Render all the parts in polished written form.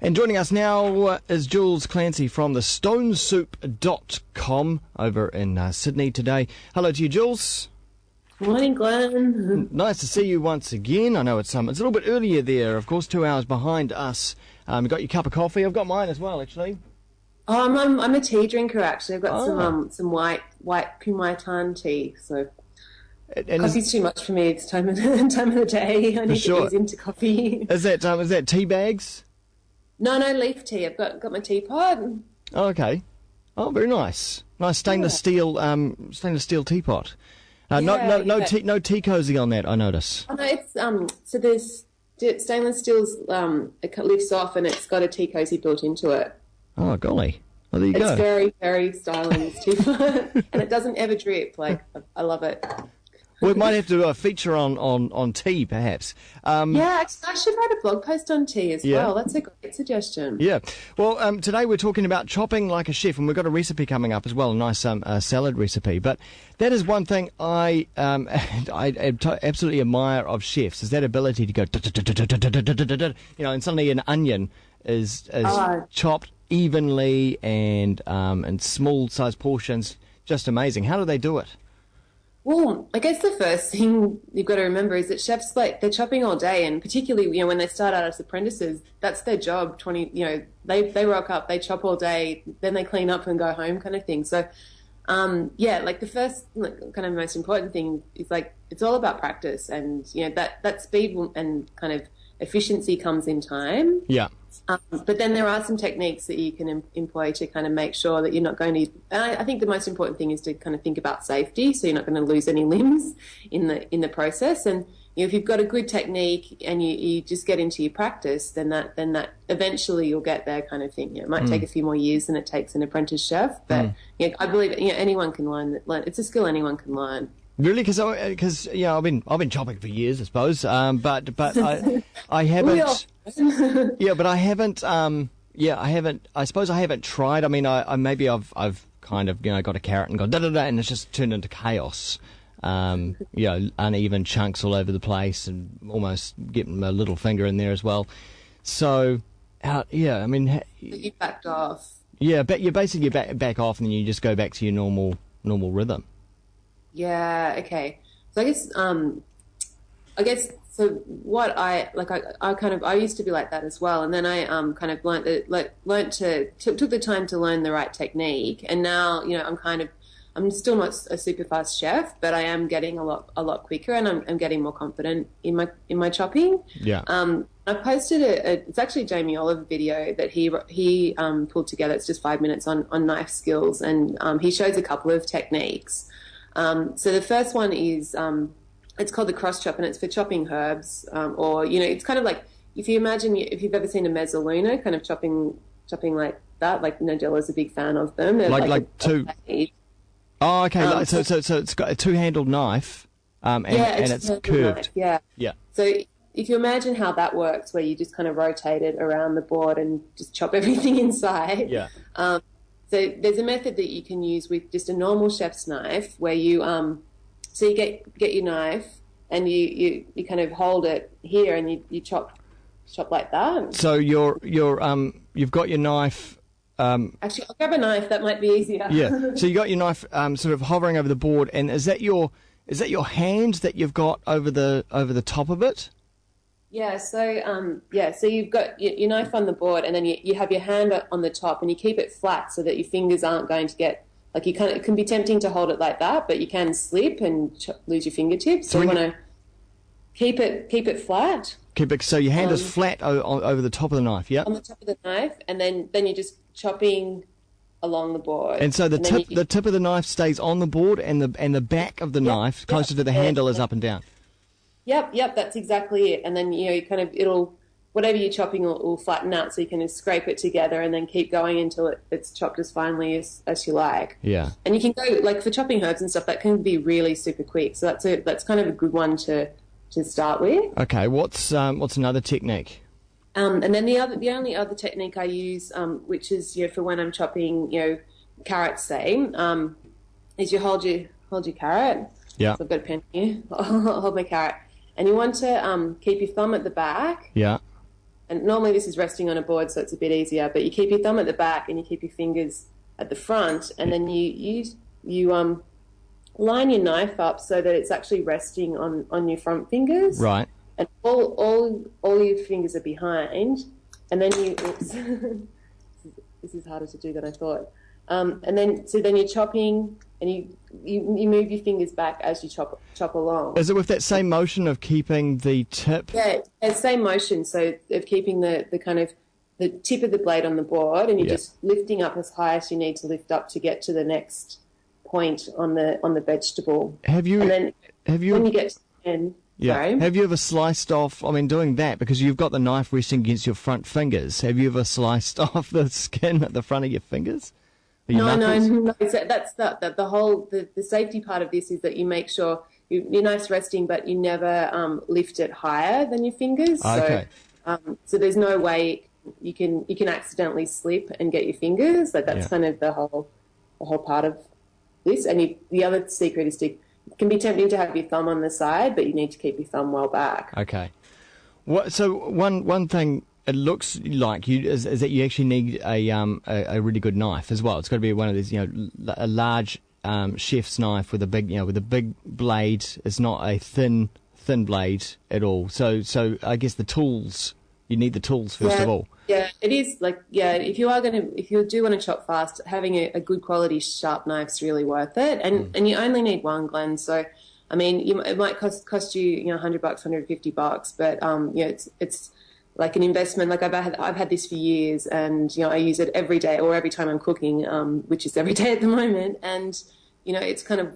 And joining us now is Jules Clancy from the stonesoup.com over in Sydney today. Hello to you, Jules. Morning, Glenn. Nice to see you once again. I know it's a little bit earlier there, of course, 2 hours behind us. You've got your cup of coffee. I've got mine as well, actually. Oh, I'm a tea drinker, actually. I've got some white Kumaitan tea, so coffee's too much for me. It's time of the day. I need to ease into coffee. Is that tea bags? No, leaf tea. I've got my teapot. Oh, okay. Oh, very nice. Nice stainless steel teapot. No tea cozy on that, I notice. Oh, no, it's so there's stainless steel's it lifts off and it's got a tea cozy built into it. Oh, golly. Well, there you go. It's very, very stylish teapot, and it doesn't ever drip. Like, I love it. We might have to do a feature on tea, perhaps. Yeah, actually, I should write a blog post on tea as well. That's a great suggestion. Yeah. Well, today we're talking about chopping like a chef, and we've got a recipe coming up as well, a nice salad recipe. But that is one thing I absolutely admire of chefs, is that ability to go, and suddenly an onion is chopped evenly and in small size portions. Just amazing. How do they do it? Well, I guess the first thing you've got to remember is that chefs, they're chopping all day, and particularly, when they start out as apprentices, that's their job. They rock up, they chop all day, then they clean up and go home, kind of thing. So, the first kind of most important thing is it's all about practice, and that speed and kind of efficiency comes in time. Yeah. But then there are some techniques that you can employ to kind of make sure that you're not going to. And I think the most important thing is to kind of think about safety, so you're not going to lose any limbs in the process. And if you've got a good technique and you just get into your practice, then that eventually you'll get there, kind of thing. It might take a few more years than it takes an apprentice chef, but I believe anyone can learn. It's a skill anyone can learn. Really, because I've been chopping for years, I suppose. But I haven't. But I haven't. I haven't. I suppose I haven't tried. I mean, I've kind of got a carrot and gone da da da, and it's just turned into chaos. Uneven chunks all over the place, and almost getting my little finger in there as well. So, you backed off. Yeah, but you basically back off, and then you just go back to your normal rhythm. Yeah. Okay. So I guess so. What I used to be like that as well, and then I kind of took the time to learn the right technique, and now I'm still not a super fast chef, but I am getting a lot quicker, and I'm getting more confident in my chopping. Yeah. I posted it's actually a Jamie Oliver video that he pulled together. It's just 5 minutes on knife skills, and he shows a couple of techniques. So the first one is it's called the cross chop, and it's for chopping herbs, or it's kind of like if you've ever seen a mezzaluna, kind of chopping like that. Like Nagella's a big fan of them. They're like two. Oh, okay. So it's got a two-handled knife, and it's curved. Knife, yeah. So if you imagine how that works, where you just kind of rotate it around the board and just chop everything inside. Yeah. So there's a method that you can use with just a normal chef's knife, where you so you get your knife and you kind of hold it here and you chop like that. So you've got your knife. Actually, I'll grab a knife. That might be easier. Yeah. So you got your knife sort of hovering over the board, and is that your hand that you've got over the top of it? Yeah, so so you've got your knife on the board, and then you have your hand on the top, and you keep it flat so that your fingers aren't going to get it can be tempting to hold it like that, but you can slip and lose your fingertips. So you want to keep it flat. So your hand is flat over the top of the knife, yeah? On the top of the knife, and then you're just chopping along the board. And so the tip of the knife stays on the board, and the back of the knife closer to the handle is up and down. Yep, that's exactly it. And then whatever you're chopping will flatten out, so you can just scrape it together and then keep going until it's chopped as finely as you like. Yeah. And you can go for chopping herbs and stuff. That can be really super quick. So that's kind of a good one to start with. Okay. What's another technique? And then the only other technique I use, which is for when I'm chopping carrots, say, is you hold your carrot. Yeah. So I've got a pen here. I'll hold my carrot. And you want to keep your thumb at the back. Yeah. and normally this is resting on a board, so it's a bit easier, but you keep your thumb at the back and you keep your fingers at the front, and then you line your knife up so that it's actually resting on your front fingers. Right. And all your fingers are behind, and then you... Oops. This is harder to do than I thought. And then you're chopping, and you move your fingers back as you chop along. Is it with that same motion of keeping the tip? Yeah, it's same motion. So of keeping the kind of the tip of the blade on the board, and you're just lifting up as high as you need to lift up to get to the next point on the vegetable. When you get to the end, sorry. Have you ever sliced off? I mean, doing that because you've got the knife resting against your front fingers. Have you ever sliced off the skin at the front of your fingers? No. So that's the whole the safety part of this is that you make sure your knife's resting, but you never lift it higher than your fingers. Okay. So there's no way you can accidentally slip and get your fingers. Like that's kind of the whole part of this. And the other secret is it can be tempting to have your thumb on the side, but you need to keep your thumb well back. Okay. So one thing it looks like is that you actually need a really good knife as well. It's got to be one of these, a large chef's knife with a big blade. It's not a thin blade at all. So I guess you need the tools first of all. Yeah, it is if you do want to chop fast, having a good quality sharp knife's really worth it. And you only need one, Glenn. So I mean, it might cost you $100, $150, but it's like an investment. Like I've had this for years, and I use it every day or every time I'm cooking, which is every day at the moment. And it's kind of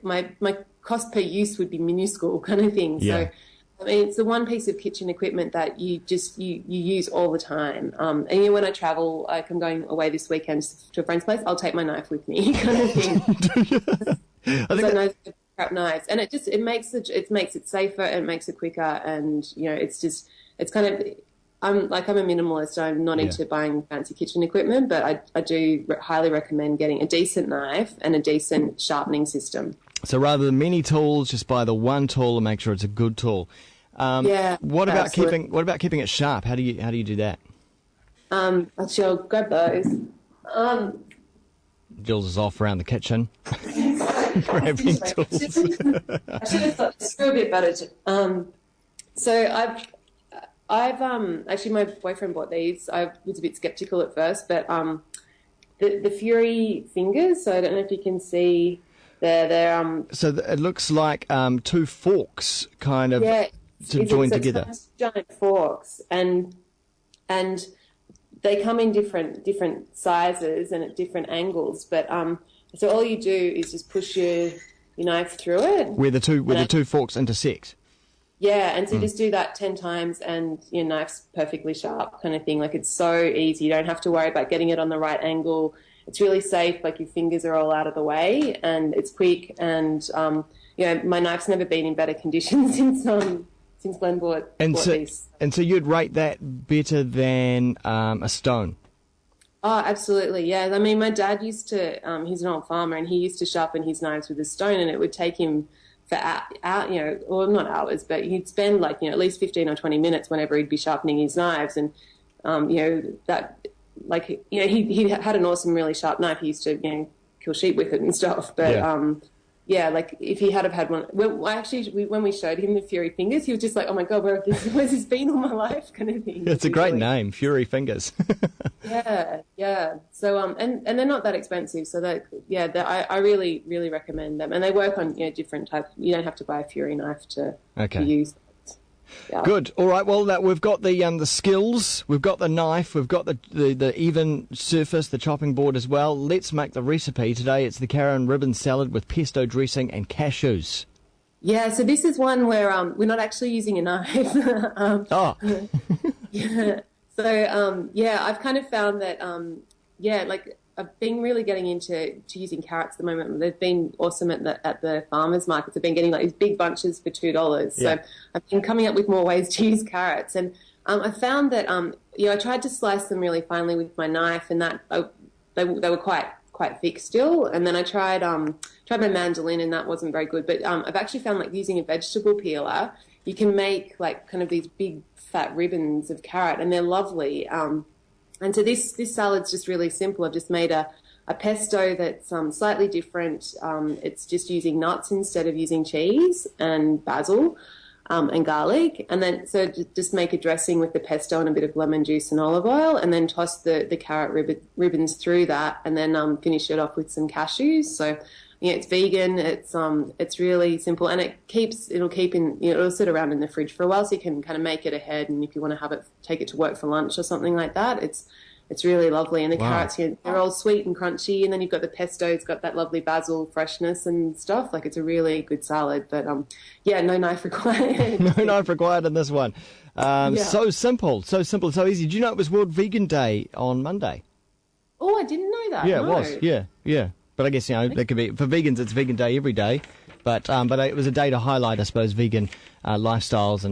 my cost per use would be minuscule kind of thing. Yeah. So I mean, it's the one piece of kitchen equipment that you use all the time. And when I travel, like I'm going away this weekend to a friend's place, I'll take my knife with me, kind of thing. I know crap knives, and it makes it safer, and it makes it quicker, and it's kind of I'm a minimalist. I'm not into buying fancy kitchen equipment, but I do highly recommend getting a decent knife and a decent sharpening system. So rather than many tools, just buy the one tool and make sure it's a good tool. What about keeping it sharp? How do you do that? Actually, I'll grab those. Jules is off around the kitchen grabbing tools. I should have thought this a bit better. So I've actually my boyfriend bought these. I was a bit skeptical at first, but the Fury fingers. So I don't know if you can see. So it looks like two forks kind of to join together. Giant forks, and they come in different sizes and at different angles. But so all you do is just push your knife through it. Where the two forks intersect. Yeah, and so you just do that 10 times and your knife's perfectly sharp kind of thing. Like it's so easy. You don't have to worry about getting it on the right angle. It's really safe, like your fingers are all out of the way, and it's quick. And my knife's never been in better condition since Glenn bought these. And so you'd rate that better than a stone? Oh, absolutely, yeah. I mean, my dad used to. He's an old farmer, and he used to sharpen his knives with a stone, and it would take him for or not hours, but he'd spend at least 15 or 20 minutes whenever he'd be sharpening his knives, and that. He had an awesome, really sharp knife. He used to, kill sheep with it and stuff. But if he had one, when we showed him the Fury fingers, he was just like, "Oh my God, where's this been all my life?" kind of thing. It's a great name, Fury fingers. Yeah. So and they're not that expensive. So I really, really recommend them, and they work on different types. You don't have to buy a Fury knife to use. Yeah. Good. All right. Well, we've got the skills, we've got the knife, we've got the even surface, the chopping board as well. Let's make the recipe today. It's the carrot and ribbon salad with pesto dressing and cashews. Yeah. So this is one where we're not actually using a knife. Yeah. So I've kind of found that I've been really getting into using carrots at the moment. They've been awesome at the farmers markets. I've been getting these big bunches for $2. So I've been coming up with more ways to use carrots. And I found that I tried to slice them really finely with my knife, and that they were quite thick still. And then I tried my mandolin, and that wasn't very good. But I've actually found using a vegetable peeler you can make like kind of these big fat ribbons of carrot, and they're lovely. And so this salad's just really simple. I've just made a pesto that's slightly different. It's just using nuts instead of using cheese, and basil and garlic. And then so just make a dressing with the pesto and a bit of lemon juice and olive oil, and then toss the carrot ribbons through that, and then finish it off with some cashews. So it's vegan. It's really simple, and it'll keep in, it'll sit around in the fridge for a while, so you can kind of make it ahead, and if you want to have it, take it to work for lunch or something like that, it's really lovely. And the carrots, they're all sweet and crunchy, and then you've got the pesto. It's got that lovely basil freshness and stuff. Like, it's a really good salad. But no knife required. No knife required in this one. So simple, so easy. Do you know it was World Vegan Day on Monday? Oh, I didn't know that. Yeah, no. It was. Yeah. But I guess, that could be, for vegans, it's Vegan Day every day. But it was a day to highlight, I suppose, vegan lifestyles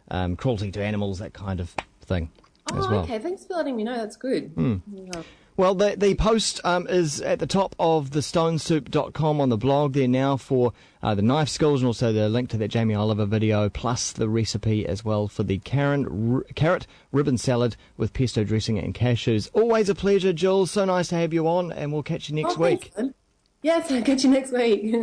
and cruelty to animals, that kind of thing. As well. Okay. Thanks for letting me know. That's good. Yeah. Well, the post is at the top of the stonesoup.com on the blog there now for the knife skills, and also the link to that Jamie Oliver video, plus the recipe as well for the carrot ribbon salad with pesto dressing and cashews. Always a pleasure, Jules. So nice to have you on, and we'll catch you next week. Thanks, yes, I'll catch you next week.